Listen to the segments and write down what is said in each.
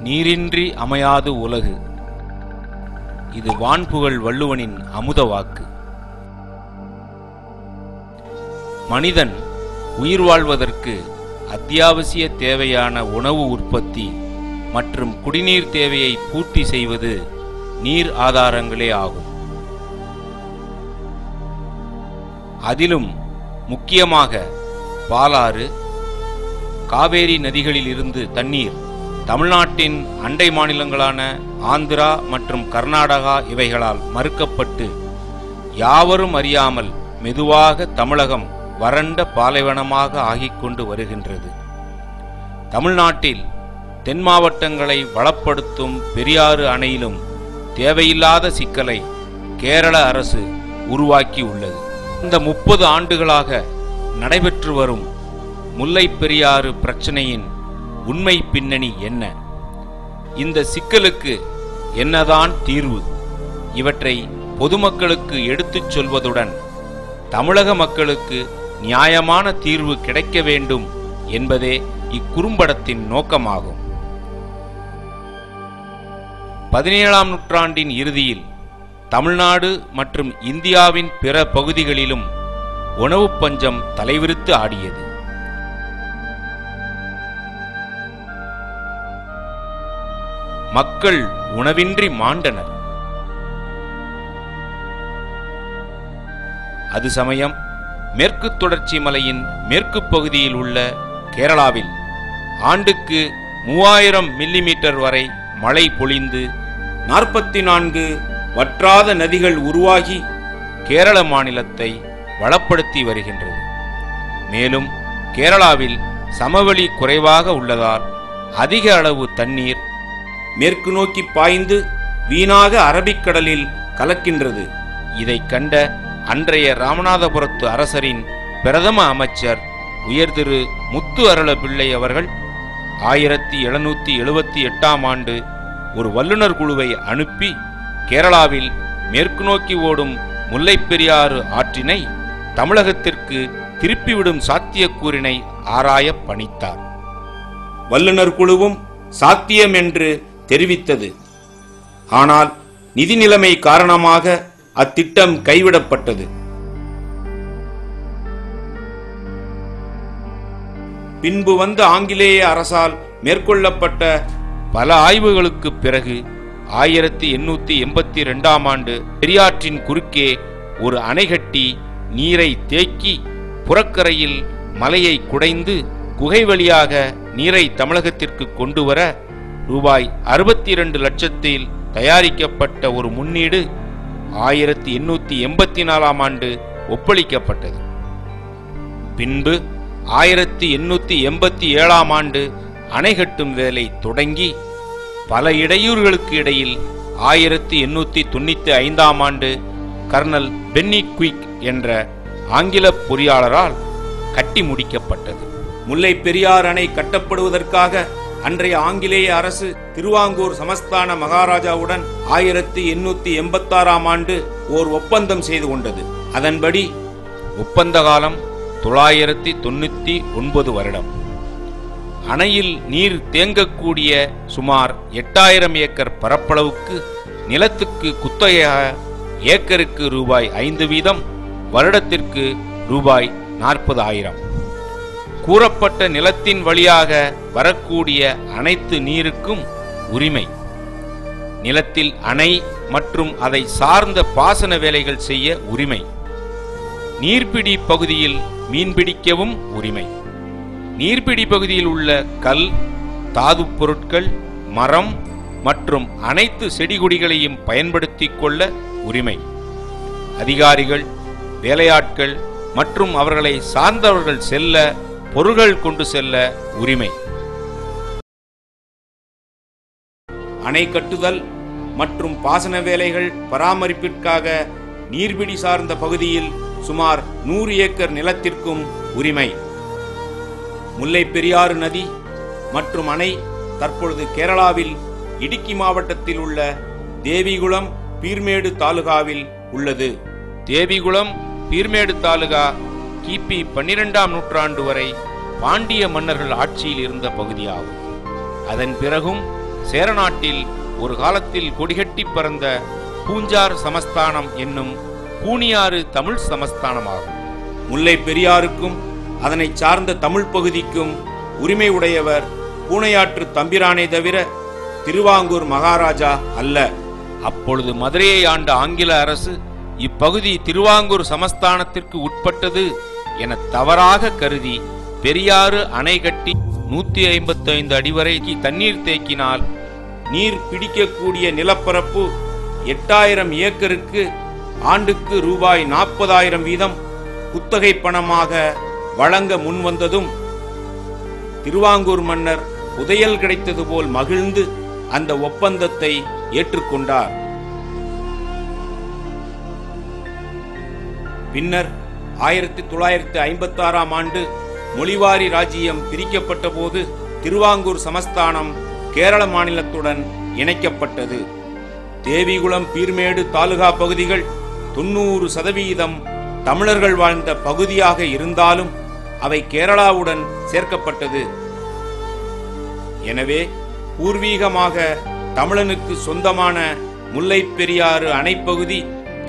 நீரின்றி அமையாது உலகு. இது வான்புகழ் வள்ளுவனின் அமுத வாக்கு. மனிதன் உயிர் வாழ்வதற்கு அத்தியாவசிய தேவையான உணவு உற்பத்தி மற்றும் குடிநீர் தேவையை பூர்த்தி செய்வது நீர் ஆதாரங்களே ஆகும். அதிலும் முக்கியமாக பாலாறு, காவேரி நதிகளில் இருந்து தண்ணீர் தமிழ்நாட்டின் அண்டை மாநிலங்களான ஆந்திரா மற்றும் கர்நாடகா இவைகளால் மறுக்கப்பட்டு யாவரும் அறியாமல் மெதுவாக தமிழகம் வறண்ட பாலைவனமாக ஆகிக்கொண்டு வருகின்றது. தமிழ்நாட்டில் தென் மாவட்டங்களை வளப்படுத்தும் பெரியாறு அணையிலும் தேவையில்லாத சிக்கலை கேரள அரசு உருவாக்கி உள்ளது. இந்த 30 ஆண்டுகளாக நடைபெற்று வரும் முல்லை பெரியாறு பிரச்சனையின் உண்மை பின்னணி என்ன? இந்த சிக்கலுக்கு என்னதான் தீர்வு? இவற்றை பொதுமக்களுக்கு எடுத்துச் சொல்வதுடன் தமிழக மக்களுக்கு நியாயமான தீர்வு கிடைக்க வேண்டும் என்பதே இக்குறும்படத்தின் நோக்கமாகும். 17ஆம் நூற்றாண்டின் இறுதியில் தமிழ்நாடு மற்றும் இந்தியாவின் பிற பகுதிகளிலும் உணவு பஞ்சம் தலைவிரித்து ஆடியது. மக்கள் உணவின்றி மாண்டனர். அது சமயம் மேற்கு தொடர்ச்சி மலையின் மேற்கு பகுதியில் உள்ள கேரளாவில் ஆண்டுக்கு 3000 மில்லிமீட்டர் வரை மழை பொழிந்து 44 வற்றாத நதிகள் உருவாகி கேரள மாநிலத்தை வளப்படுத்தி வருகின்றது. மேலும் கேரளாவில் சமவெளி குறைவாக உள்ளதால் அதிக அளவு தண்ணீர் மேற்கு நோக்கி பாய்ந்து வீணாக அரபிக்கடலில் கலக்கின்றது. இதை கண்ட அன்றைய ராமநாதபுரத்து அரசரின் பிரதம அமைச்சர் உயர் திரு முத்து அரள பிள்ளை அவர்கள் 1778ஆம் ஆண்டு ஒரு வல்லுநர் குழுவை அனுப்பி கேரளாவில் மேற்கு நோக்கி ஓடும் முல்லை பெரியாறு ஆற்றினை தமிழகத்திற்கு திருப்பிவிடும் சாத்தியக்கூறினை ஆராய பணித்தார். வல்லுநர் குழுவும் சாத்தியம் என்று தெரிவித்தது. ஆனால் நிதி நிலைமை காரணமாக அத்திட்டம் கைவிடப்பட்டது. பின்பு வந்த ஆங்கிலேய அரசால் மேற்கொள்ளப்பட்ட பல ஆய்வுகளுக்கு பிறகு 1882ஆம் ஆண்டு பெரியாற்றின் குறுக்கே ஒரு அணை கட்டி நீரை தேக்கி புறக்கரையில் மலையை குடைந்து குகை வழியாக நீரை தமிழகத்திற்கு கொண்டு வர ரூபாய் 62 லட்சத்தில் தயாரிக்கப்பட்ட ஒரு முன்னீடு 1884ஆம் ஆண்டு ஒப்பளிக்கப்பட்டது. பின்பு 1887ஆம் ஆண்டு அணை கட்டும் வேலை தொடங்கி பல இடையூறுகளுக்கு இடையில் 1895ஆம் ஆண்டு கர்னல் பென்னி குயிக் என்ற ஆங்கில பொறியாளரால் கட்டி முடிக்கப்பட்டது. முல்லை பெரியார் அணை கட்டப்படுவதற்காக அன்றைய ஆங்கிலேய அரசு திருவாங்கூர் சமஸ்தான மகாராஜாவுடன் 1886ஆம் ஆண்டு ஓர் ஒப்பந்தம் செய்து கொண்டது. அதன்படி ஒப்பந்த காலம் 999 வருடம். அணையில் நீர் தேங்கக்கூடிய சுமார் 8000 ஏக்கர் பரப்பளவுக்கு நிலத்துக்கு குத்தகையாக ஏக்கருக்கு ரூபாய் 5 வீதம், வருடத்திற்கு ரூபாய் 40,000. கூறப்பட்ட நிலத்தின் வழியாக வரக்கூடிய அனைத்து நீருக்கும் உரிமை. நிலத்தில் அணை மற்றும் அதை சார்ந்த பாசன வேலைகள் செய்ய உரிமை. நீர்பிடி பகுதியில் மீன்பிடிக்கவும் உரிமை. நீர்பிடி பகுதியில் உள்ள கல், தாது பொருட்கள், மரம் மற்றும் அனைத்து செடிகொடிகளையும் பயன்படுத்திக் கொள்ள உரிமை. அதிகாரிகள், வேலையாட்கள் மற்றும் அவர்களை சார்ந்தவர்கள் செல்ல, பொருள்கள் கொண்டு செல்ல உரிமை. அணை கட்டுதல் மற்றும் பாசன வேலைகள் பராமரிப்பிற்காக நீர்பிடி சார்ந்த பகுதியில் சுமார் 100 ஏக்கர் நிலத்திற்கும் உரிமை. முல்லை பெரியாறு நதி மற்றும் அணை தற்பொழுது கேரளாவில் இடுக்கி மாவட்டத்தில் உள்ள தேவிகுளம் பீர்மேடு தாலுகாவில் உள்ளது. தேவிகுளம் பீர்மேடு தாலுகா கிபி 12ஆம் நூற்றாண்டு வரை பாண்டிய மன்னர்கள் ஆட்சியில் இருந்த பகுதியாகும். அதன் பிறகும் சேரநாட்டில் ஒரு காலத்தில் கொடிகட்டி பறந்த பூஞ்சார் சமஸ்தானம் என்னும் பூணியாறு தமிழ் சமஸ்தானமாகும். முல்லை பெரியாருக்கும் அதனை சார்ந்த தமிழ் பகுதிக்கும் உரிமை உடையவர் பூணையாற்று தம்பிரானே தவிர திருவாங்கூர் மகாராஜா அல்ல. அப்பொழுது மதுரையை ஆண்ட ஆங்கில அரசு இப்பகுதி திருவாங்கூர் சமஸ்தானத்திற்கு உட்பட்டது என தவறாக கருதி பெரியாறு அணை கட்டி 155 அடி வரை தண்ணீர் தேக்கினால் நீர் பிடிக்கக்கூடிய நிலப்பரப்பு 8000 ஏக்கருக்கு ஆண்டுக்கு ரூபாய் 40,000 வீதம் குத்தகை பணமாக வழங்க முன்வந்ததும் திருவாங்கூர் மன்னர் புதையல் கிடைத்தது போல் மகிழ்ந்து அந்த ஒப்பந்தத்தை ஏற்றுக்கொண்டார். பின்னர் 1956ஆம் ஆண்டு மொழிவாரி ராஜ்ஜியம் பிரிக்கப்பட்ட போது திருவாங்கூர் சமஸ்தானம் கேரள மாநிலத்துடன் இணைக்கப்பட்டது. தேவிகுளம் பீர்மேடு தாலுகா பகுதிகள் 90% தமிழர்கள் வாழ்ந்த பகுதியாக இருந்தாலும் அவை கேரளாவுடன் சேர்க்கப்பட்டது. எனவே பூர்வீகமாக தமிழனுக்கு சொந்தமான முல்லை பெரியாறு அணைப்பகுதி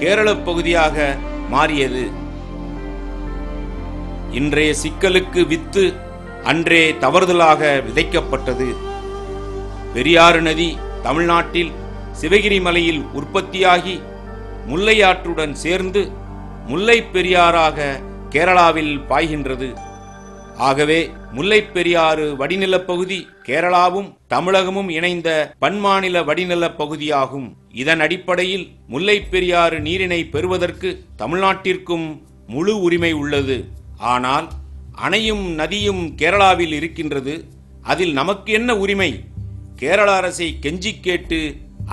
கேரள பகுதியாக மாறியது. இன்றைய சிக்கலுக்கு வித்து அன்றே தவறுதலாக விதைக்கப்பட்டது. பெரியாறு நதி தமிழ்நாட்டில் சிவகிரி மலையில் உற்பத்தியாகி முல்லையாற்றுடன் சேர்ந்து முல்லை பெரியாறாக கேரளாவில் பாய்கின்றது. ஆகவே முல்லை பெரியாறு வடிநிலப் பகுதி கேரளாவும் தமிழகமும் இணைந்த பன்மாநில வடிநிலப் பகுதியாகும். இதன் அடிப்படையில் முல்லை பெரியாறு நீரினை பெறுவதற்கு தமிழ்நாட்டிற்கும் முழு உரிமை உள்ளது. ஆனால் அணையும் நதியும் கேரளாவில் இருக்கின்றது. அதில் நமக்கு என்ன உரிமை? கேரள அரசை கெஞ்சி கேட்டு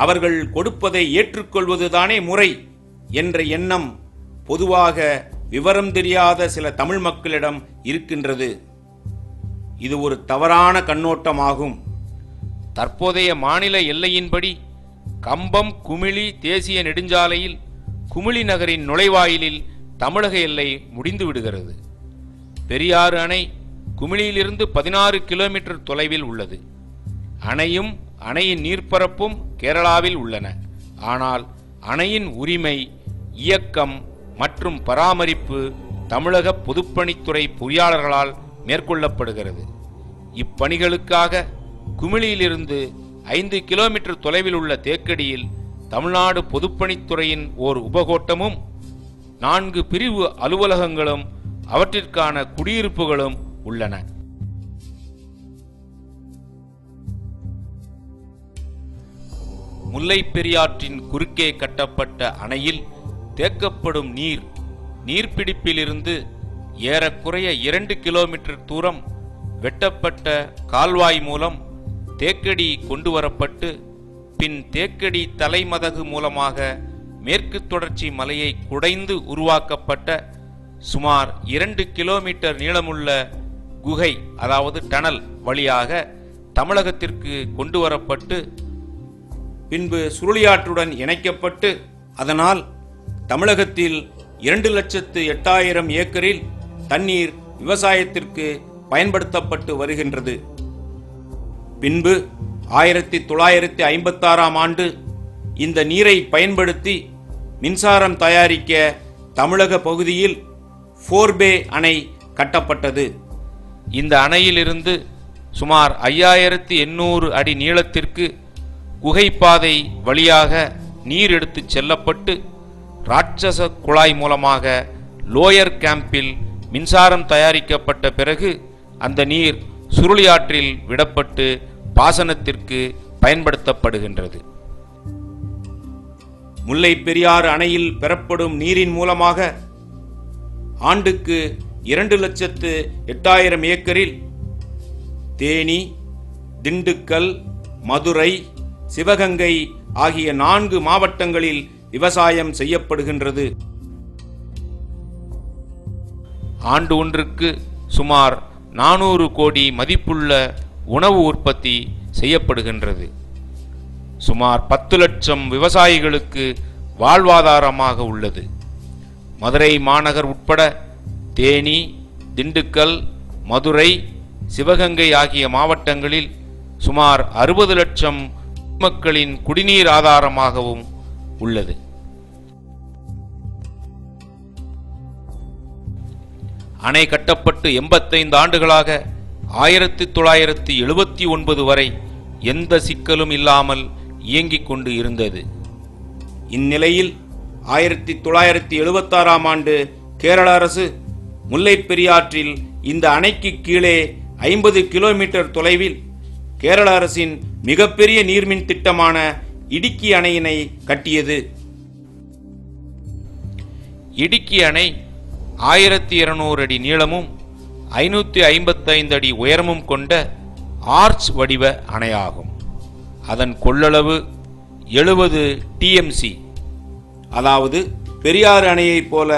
அவர்கள் கொடுப்பதை ஏற்றுக்கொள்வதுதானே முறை என்ற எண்ணம் பொதுவாக விவரம் தெரியாத சில தமிழ் மக்களிடம் இருக்கின்றது. இது ஒரு தவறான கண்ணோட்டமாகும். தற்போதைய மாநில எல்லையின்படி கம்பம் குமிளி தேசிய நெடுஞ்சாலையில் குமிளி நகரின் நுழைவாயிலில் தமிழக எல்லை முடிந்து விடுகிறது. பெரியாறு அணை குமிளியிலிருந்து 16 கிலோமீட்டர் தொலைவில் உள்ளது. அணையும் அணையின் நீர்ப்பரப்பும் கேரளாவில் உள்ளன. ஆனால் அணையின் உரிமை, இயக்கம் மற்றும் பராமரிப்பு தமிழக பொதுப்பணித்துறை பொறியாளர்களால் மேற்கொள்ளப்படுகிறது. இப்பணிகளுக்காக குமிளியிலிருந்து 5 கிலோமீட்டர் தொலைவில் உள்ள தேக்கடியில் தமிழ்நாடு பொதுப்பணித்துறையின் ஓர் உபகோட்டமும் 4 பிரிவு அலுவலகங்களும் அவற்றிற்கான குடியிருப்புகளும் உள்ளன. முல்லை பெரியாற்றின் குறுக்கே கட்டப்பட்ட அணையில் தேக்கப்படும் நீர்பிடிப்பிலிருந்து ஏறக்குறைய 2 கிலோமீட்டர் தூரம் வெட்டப்பட்ட கால்வாய் மூலம் தேக்கடி கொண்டு வரப்பட்டு பின் தேக்கடி தலைமதகு மூலமாக மேற்கு தொடர்ச்சி மலையை குடைந்து உருவாக்கப்பட்ட சுமார் 2 கிலோமீட்டர் நீளமுள்ள குகை அதாவது டனல் வழியாக தமிழகத்திற்கு கொண்டு வரப்பட்டு பின்பு சுருளியாற்றுடன் இணைக்கப்பட்டு அதனால் தமிழகத்தில் 2,08,000 ஏக்கரில் தண்ணீர் விவசாயத்திற்கு பயன்படுத்தப்பட்டு வருகின்றது. பின்பு 1956ஆம் ஆண்டு இந்த நீரை பயன்படுத்தி மின்சாரம் தயாரிக்க தமிழக பகுதியில் போர்பே அணை கட்டப்பட்டது. இந்த அணையிலிருந்து சுமார் 5800 அடி நீளத்திற்கு குகைப்பாதை வழியாக நீர் எடுத்துச் செல்லப்பட்டு ராட்சச குழாய் மூலமாக லோயர் கேம்பில் மின்சாரம் தயாரிக்கப்பட்ட பிறகு அந்த நீர் சுருளியாற்றில் விடப்பட்டு பாசனத்திற்கு பயன்படுத்தப்படுகின்றது. முல்லை பெரியாறு அணையில் பெறப்படும் நீரின் மூலமாக ஆண்டுக்கு 2,08,000 ஏக்கரில் தேனி, திண்டுக்கல், மதுரை, சிவகங்கை ஆகிய 4 மாவட்டங்களில் விவசாயம் செய்யப்படுகின்றது. ஆண்டு ஒன்றுக்கு சுமார் 400 கோடி மதிப்புள்ள உணவு உற்பத்தி செய்யப்படுகின்றது. சுமார் 10 லட்சம் விவசாயிகளுக்கு வாழ்வாதாரமாக உள்ளது. மதுரை மாநகர் உட்பட தேனி, திண்டுக்கல், மதுரை, சிவகங்கை ஆகிய மாவட்டங்களில் சுமார் 60 லட்சம் மக்களின் குடிநீர் ஆதாரமாகவும் உள்ளது. அணை கட்டப்பட்டு 85 ஆண்டுகளாக 1979 வரை எந்த சிக்கலும் இல்லாமல் இயங்கிக் கொண்டு இருந்தது. இந்நிலையில் 1976ஆம் ஆண்டு கேரள அரசு முல்லைப் பெரியாற்றில் இந்த அணைக்கு கீழே 50 கிலோமீட்டர் தொலைவில் கேரள அரசின் மிகப்பெரிய நீர்மின் திட்டமான இடுக்கி அணையினை கட்டியது. இடுக்கி அணை 1200 அடி நீளமும் 555 அடி உயரமும் கொண்ட ஆர்ச் வடிவ அணையாகும். அதன் கொள்ளளவு 70 TMC, அதாவது பெரியாறு அணையைப் போல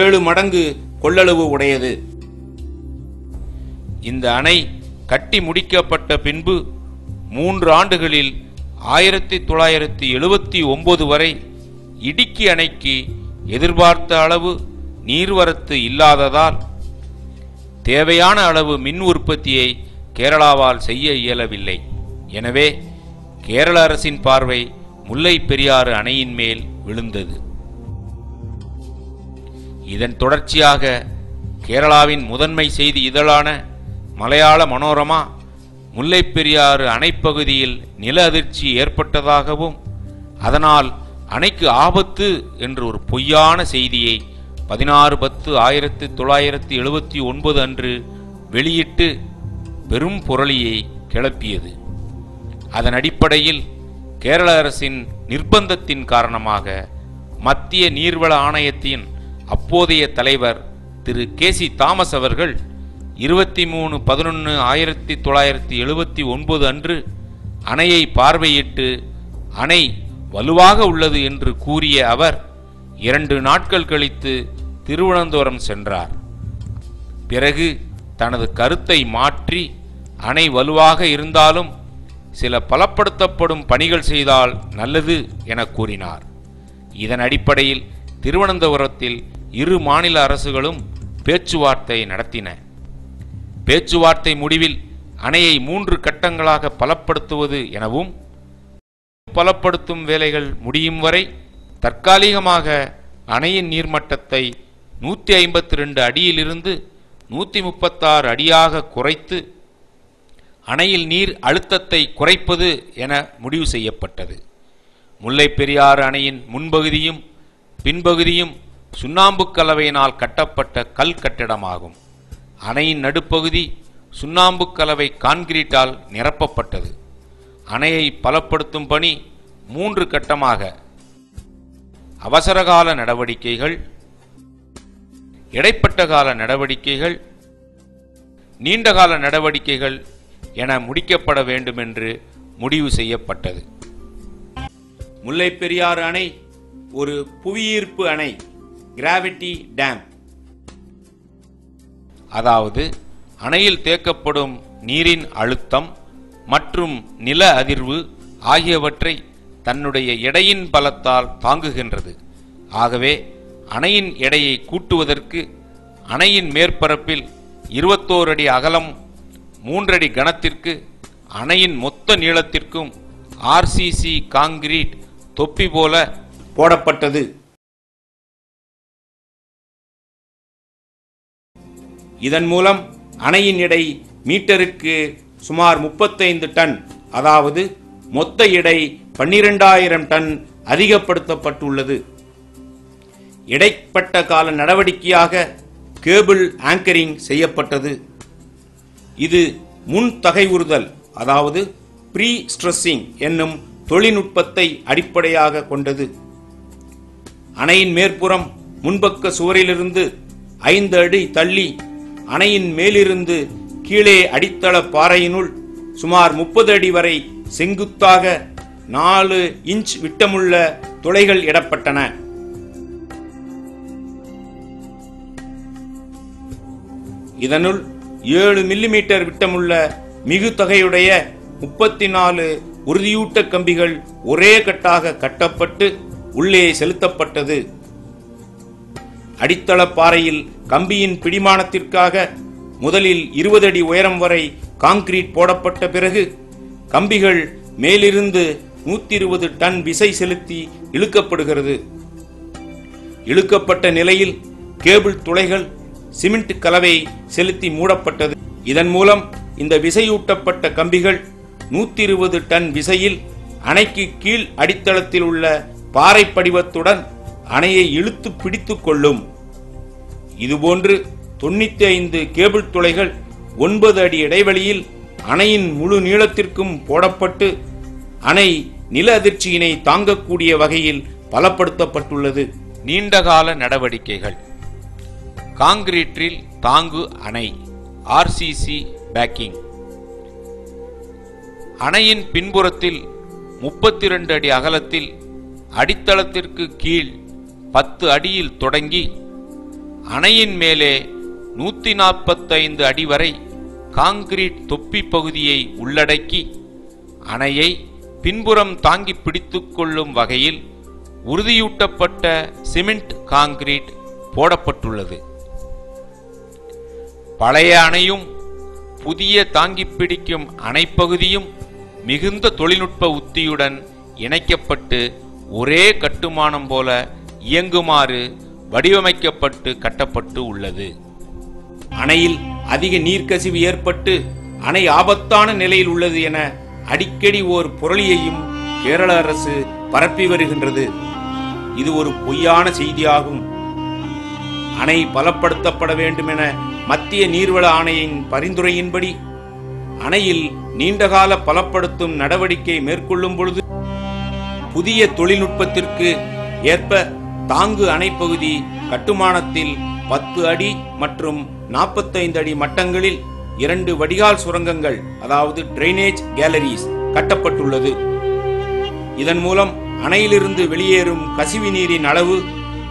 7 மடங்கு கொள்ளளவு உடையது. இந்த அணை கட்டி முடிக்கப்பட்ட பின்பு 3 ஆண்டுகளில் 1979 வரை இடுக்கி அணைக்கு எதிர்பார்த்த அளவு நீர்வரத்து இல்லாததால் தேவையான அளவு மின் உற்பத்தியை கேரளாவால் செய்ய இயலவில்லை. எனவே கேரள அரசின் பார்வை முல்லை பெரியாறு அணையின் மேல் விழுந்தது. இதன் தொடர்ச்சியாக கேரளாவின் முதன்மை செய்தி இதழான மலையாள மனோரமா முல்லை பெரியாறு அணைப்பகுதியில் நில அதிர்ச்சி ஏற்பட்டதாகவும் அதனால் அணைக்கு ஆபத்து என்று ஒரு பொய்யான செய்தியை 16/10/1979 அன்று வெளியிட்டு பெரும் புரளியை கிளப்பியது. அதன் அடிப்படையில் கேரள அரசின் நிர்பந்தத்தின் காரணமாக மத்திய நீர்வள ஆணையத்தின் அப்போதைய தலைவர் திரு KC தாமஸ் அவர்கள் 23/11/1979 அன்று அணையை பார்வையிட்டு அணை வலுவாக உள்ளது என்று கூறிய அவர் 2 நாட்கள் கழித்து திருவனந்தபுரம் சென்றார். பிறகு தனது கருத்தை மாற்றி அணை வலுவாக இருந்தாலும் சில பலப்படுத்தப்படும் பணிகள் செய்தால் நல்லது என கூறினார். இதன் அடிப்படையில் திருவனந்தபுரத்தில் இரு மாநில அரசுகளும் பேச்சுவார்த்தை நடத்தின. பேச்சுவார்த்தை முடிவில் அணையை 3 கட்டங்களாக பலப்படுத்துவது எனவும் பலப்படுத்தும் வேலைகள் முடியும் வரை தற்காலிகமாக அணையின் நீர்மட்டத்தை 152 அடியிலிருந்து 136 அடியாக குறைத்து அணையில் நீர் அழுத்தத்தை குறைப்பது என முடிவு செய்யப்பட்டது. முல்லை பெரியாறு அணையின் முன்பகுதியும் பின்பகுதியும் சுண்ணாம்பு கலவையினால் கட்டப்பட்ட கல் கட்டிடமாகும். அணையின் நடுப்பகுதி சுண்ணாம்பு கலவை கான்கிரீட்டால் நிரப்பப்பட்டது. அணையை பலப்படுத்தும் பணி 3 கட்டமாக அவசரகால நடவடிக்கைகள், இடைப்பட்ட கால நடவடிக்கைகள், நீண்டகால நடவடிக்கைகள் என முடிக்கப்பட வேண்டும் என்று முடிவு செய்யப்பட்டது. முல்லை பெரியாறு அணை ஒரு புவியீர்ப்பு அணை, கிராவிட்டி டேம். அதாவது அணையில் தேக்கப்படும் நீரின் அழுத்தம் மற்றும் நில அதிர்வு ஆகியவற்றை தன்னுடைய எடையின் பலத்தால் தாங்குகின்றது. ஆகவே அணையின் எடையை கூட்டுவதற்கு அணையின் மேற்பரப்பில் 21 அடி அகலம் 3 அடி கனத்திற்கு அணையின் மொத்த நீளத்திற்கும் RCC காங்கிரீட் தொப்பி போல போடப்பட்டது. இதன் மூலம் அணையின் எடை மீட்டருக்கு சுமார் 35 டன், அதாவது மொத்த எடை 12,000 டன் அதிகப்படுத்தப்பட்டுள்ளது. இடைப்பட்ட கால நடவடிக்கையாக கேபிள் ஆங்கரிங் செய்யப்பட்டது. இது முன் தகைவுறுதல், அதாவது ப்ரீ ஸ்ட்ரெஸ்ஸிங் என்னும் தொழில்நுட்பத்தை அடிப்படையாக கொண்டது. அணையின் மேற்புறம் முன்பக்க சுவரிலிருந்து 5 அடி தள்ளி அணையின் மேலிருந்து கீழே அடித்தள பாறையினுள் சுமார் 30 அடி வரை செங்குத்தாக 4 இன்ச் விட்டமுள்ள துளைகள் இடப்பட்டன. இதனுள் 7 மில்லிமீட்டர் விட்டமுள்ள மிகு தொகையுடைய 34 உறுதியூட்ட கம்பிகள் ஒரே கட்டாக கட்டப்பட்டு உள்ளே செலுத்தப்பட்டது. அடித்தள பாறையில் கம்பியின் பிடிமானத்திற்காக முதலில் 20 அடி உயரம் வரை கான்கிரீட் போடப்பட்ட பிறகு கம்பிகள் மேலிருந்து 120 டன் விசை செலுத்தி இழுக்கப்படுகிறது. இழுக்கப்பட்ட நிலையில் கேபிள் துளைகள் சிமெண்ட் கலவை செலுத்தி மூடப்பட்டது. இதன் மூலம் இந்த விசையூட்டப்பட்ட கம்பிகள் 120 டன் விசையில் அணைக்கு கீழ் அடித்தளத்தில் உள்ள பாறை படிவத்துடன் அணையை இழுத்து பிடித்துக் கொள்ளும். இதுபோன்று 95 கேபிள் துளைகள் 9 அடி இடைவெளியில் அணையின் முழு நீளத்திற்கும் போடப்பட்டு அணை நில அதிர்ச்சியினை தாங்கக்கூடிய வகையில் பலப்படுத்தப்பட்டுள்ளது. நீண்டகால நடவடிக்கைகள். காங்கிரீட்டில் தாங்கு அணை RCC பேக்கிங். அணையின் பின்புறத்தில் 32 அடி அகலத்தில் அடித்தளத்திற்கு கீழ் 10 அடியில் தொடங்கி அணையின் மேலே 145 அடி வரை காங்கிரீட் தொப்பி பகுதியை உள்ளடக்கி அணையை பின்புறம் தாங்கி பிடித்துக் கொள்ளும் வகையில் உறுதியூட்டப்பட்ட சிமெண்ட் காங்கிரீட் போடப்பட்டுள்ளது. பழைய அணையும் புதிய தாங்கி பிடிக்கும் அணைப்பகுதியும் மிகுந்த தொழில்நுட்ப உத்தியுடன் இணைக்கப்பட்டு ஒரே கட்டுமானம் போல இயங்குமாறு வடிவமைக்கப்பட்டு கட்டப்பட்டு உள்ளது. அணையில் அதிக நீர்க்கசிவு ஏற்பட்டு அணை ஆபத்தான நிலையில் உள்ளது என அடிக்கடி ஓர் புரளியையும் கேரள அரசு பரப்பி வருகின்றது. இது ஒரு பொய்யான செய்தியாகும். அணை பலப்படுத்தப்பட வேண்டும் என மத்திய நீர்வள ஆணையின் பரிந்துரையின்படி அணையில் நீண்டகால பலப்படுத்தும் நடவடிக்கை மேற்கொள்ளும் பொழுது புதிய தொழில்நுட்பத்திற்கு ஏற்ப தாங்கு அணைப்பகுதி கட்டுமானத்தில் 10 அடி மற்றும் 45 அடி மட்டங்களில் 2 வடிகால் சுரங்கங்கள், அதாவது டிரைனேஜ் கேலரிஸ் கட்டப்பட்டுள்ளது. இதன் மூலம் அணையிலிருந்து வெளியேறும் கசிவு நீரின் அளவு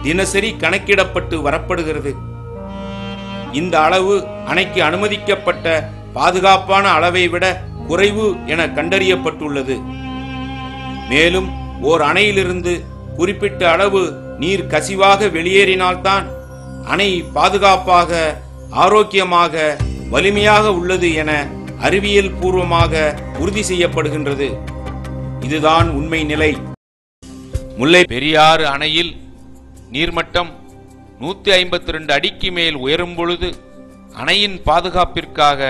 தினசரி கணக்கிடப்பட்டு வரப்படுகிறது. இந்த அளவு அணைக்கு அனுமதிக்கப்பட்ட பாதுகாப்பான அளவை விட குறைவு என கண்டறியப்பட்டுள்ளது. மேலும் ஓர் அணையிலிருந்து குறிப்பிட்ட அளவு நீர் கசிவாக வெளியேறினால்தான் அணை பாதுகாப்பாக, ஆரோக்கியமாக, வலிமையாக உள்ளது என அறிவியல் பூர்வமாக உறுதி செய்யப்படுகின்றது. இதுதான் உண்மை நிலை. முல்லை பெரியாறு அணையில் நீர்மட்டம் 152 அடிக்கு மேல் உயரும் பொழுது அணையின் பாதுகாப்பிற்காக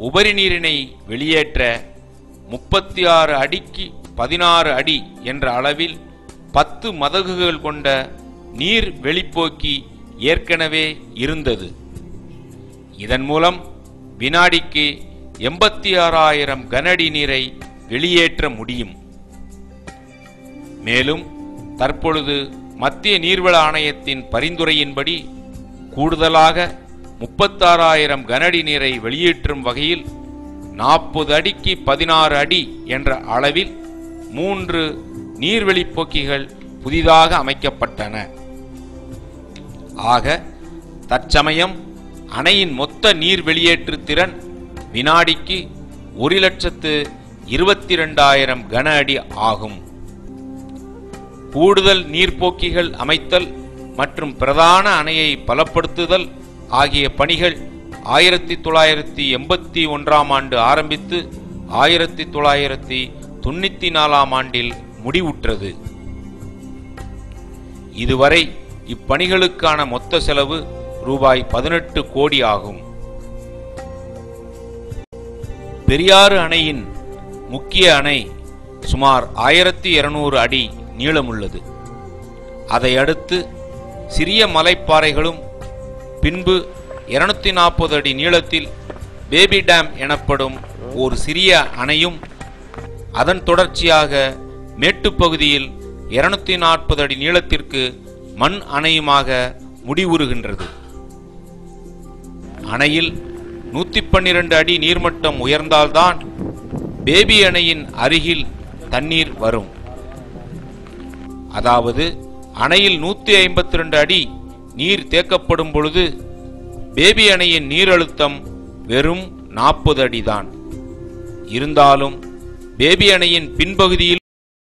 உபரி நீரினை வெளியேற்ற 36 அடிக்கு 16 அடி என்ற அளவில் 10 மதகுகள் கொண்ட நீர் வெளிப்போக்கி ஏற்கனவே இருந்தது. இதன் மூலம் வினாடிக்கு 86,000 கனஅடி நீரை வெளியேற்ற முடியும். மேலும் தற்பொழுது மத்திய நீர்வள ஆணையத்தின் பரிந்துரையின்படி கூடுதலாக 36,000 கனஅடி நீரை வெளியேற்றும் வகையில் 40 அடிக்கு 16 அடி என்ற அளவில் 3 நீர்வெளிப்போக்கிகள் புதிதாக அமைக்கப்பட்டன. ஆக தற்சமயம் அணையின் மொத்த நீர் வெளியேற்று திறன் வினாடிக்கு 1,22,000 கன அடி ஆகும். கூடுதல் நீர்ப்போக்கிகள் அமைத்தல் மற்றும் பிரதான அணையை பலப்படுத்துதல் ஆகிய பணிகள் 1981ஆம் ஆண்டு ஆரம்பித்து 1994ஆம் ஆண்டில் முடிவுற்றது. இதுவரை இப்பணிகளுக்கான மொத்த செலவு ரூபாய் 18 கோடி ஆகும். பெரியாறு அணையின் முக்கிய அணை சுமார் 1200 அடி நீளமுள்ளது. அதை அடுத்து சிறிய மலைப்பாறைகளும் பின்பு 240 அடி நீளத்தில் பேபி டேம் எனப்படும் ஒரு சிறிய அணையும் அதன் தொடர்ச்சியாக மேட்டுப்பகுதியில் 240 அடி நீளத்திற்கு மண் அணையுமாக முடிவுறுகின்றது. அணையில் 112 அடி நீர்மட்டம் உயர்ந்தால்தான் பேபி அணையின் அருகில் தண்ணீர் வரும். அதாவது அணையில் 152 அடி நீர் தேக்கப்படும் பொழுது பேபி அணையின் நீரழுத்தம் வெறும் 40 அடிதான். இருந்தாலும் பேபி அணையின் பின்பகுதியில்